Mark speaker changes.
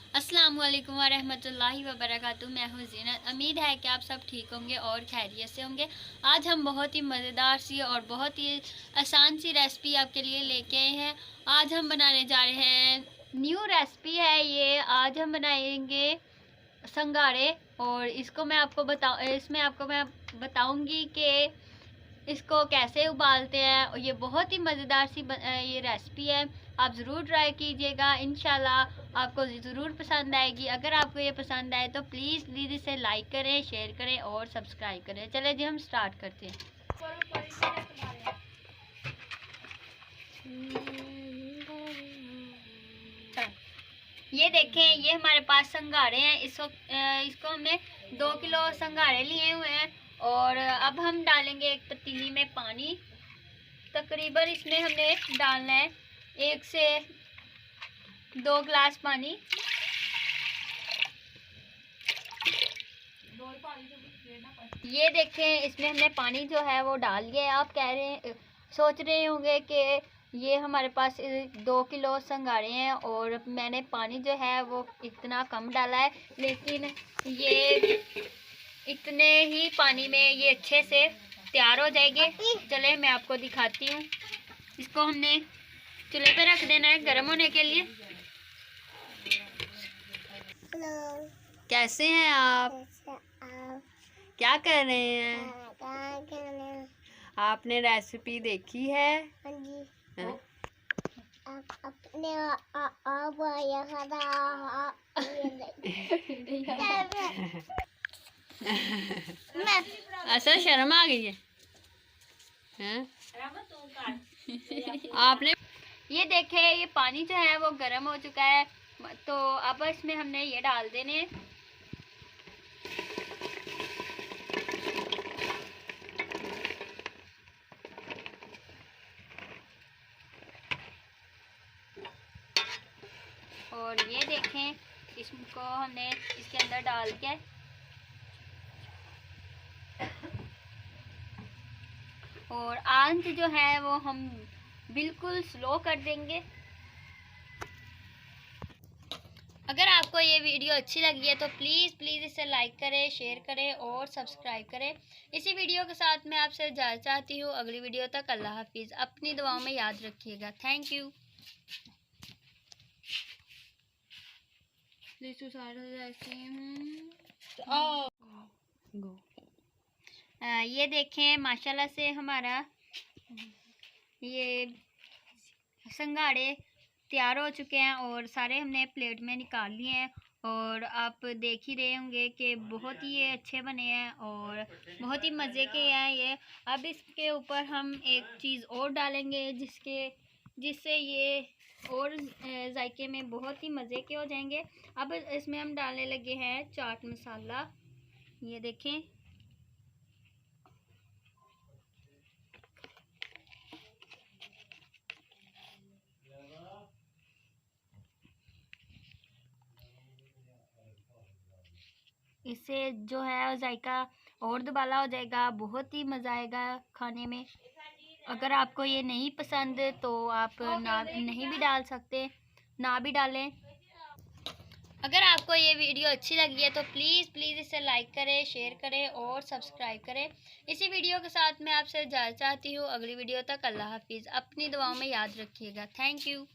Speaker 1: अस्सलाम वालेकुम वरहमतुल्लाहि वबरकातुहू। मैं हूँ ज़ीनत। उम्मीद है कि आप सब ठीक होंगे और खैरियत से होंगे। आज हम बहुत ही मज़ेदार सी और बहुत ही आसान सी रेसिपी आपके लिए लेके आए हैं। आज हम बनाने जा रहे हैं, न्यू रेसिपी है ये। आज हम बनाएंगे संगाड़े, और इसमें आपको मैं बताऊंगी कि इसको कैसे उबालते हैं। और ये बहुत ही मज़ेदार सी ये रेसिपी है। आप ज़रूर ट्राई कीजिएगा, इंशाल्लाह आपको ज़रूर पसंद आएगी। अगर आपको ये पसंद आए तो प्लीज़ इसे लाइक करें, शेयर करें और सब्सक्राइब करें। चले जी, हम स्टार्ट करते हैं। ये देखें, ये हमारे पास संघाड़े हैं। इसको हमने 2 किलो संघाड़े लिए हुए हैं। और अब हम डालेंगे एक पतीली में पानी। तकरीबन इसमें हमने डालना है 1 से 2 गिलास पानी। ये देखें, इसमें हमने पानी जो है वो डाल दिया है। आप सोच रहे होंगे कि ये हमारे पास 2 किलो संघाड़े हैं और मैंने पानी जो है वो इतना कम डाला है, लेकिन ये इतने ही पानी में ये अच्छे से तैयार हो जाएंगे। चले मैं आपको दिखाती हूँ। इसको हमने चूल्हे पे रख देना है गर्म होने के लिए। हेलो, कैसे हैं आप? क्या कर रहे हैं? आपने रेसिपी देखी है? हाँ जी। हाँ? अपने ऐसा शर्म आ गई है। हाँ? आपने ये देखे, ये पानी जो है वो गर्म हो चुका है। तो अब इसमें हमने ये डाल देने। और ये देखें, इसको हमने इसके अंदर डाल के और आंच जो है वो हम बिल्कुल स्लो कर देंगे। अगर आपको ये वीडियो अच्छी लगी है तो प्लीज़ इसे लाइक करें, शेयर करें और सब्सक्राइब करें। इसी वीडियो के साथ मैं आपसे इजाज़त चाहती हूँ। अगली वीडियो तक अल्लाह हाफिज़। अपनी दुआओं में याद रखिएगा। Thank you. ये देखें, माशाल्लाह से हमारा ये संघाड़े तैयार हो चुके हैं और सारे हमने प्लेट में निकाल लिए हैं। और आप देख ही रहे होंगे कि बहुत ही ये अच्छे बने हैं और बहुत ही मज़े के हैं ये। अब इसके ऊपर हम एक चीज़ और डालेंगे जिससे ये और जायके में बहुत ही मज़े के हो जाएंगे। अब इसमें हम डालने लगे हैं चाट मसाला। ये देखें, इससे जो है जायका और दुबाला हो जाएगा। बहुत ही मज़ा आएगा खाने में। अगर आपको ये नहीं पसंद तो आप नहीं भी डाल सकते, ना भी डालें। अगर आपको ये वीडियो अच्छी लगी है तो प्लीज़ इसे लाइक करें, शेयर करें और सब्सक्राइब करें। इसी वीडियो के साथ मैं आपसे इजाज़त चाहती हूँ। अगली वीडियो तक अल्लाह हाफिज़। अपनी दुआओं में याद रखिएगा। Thank you.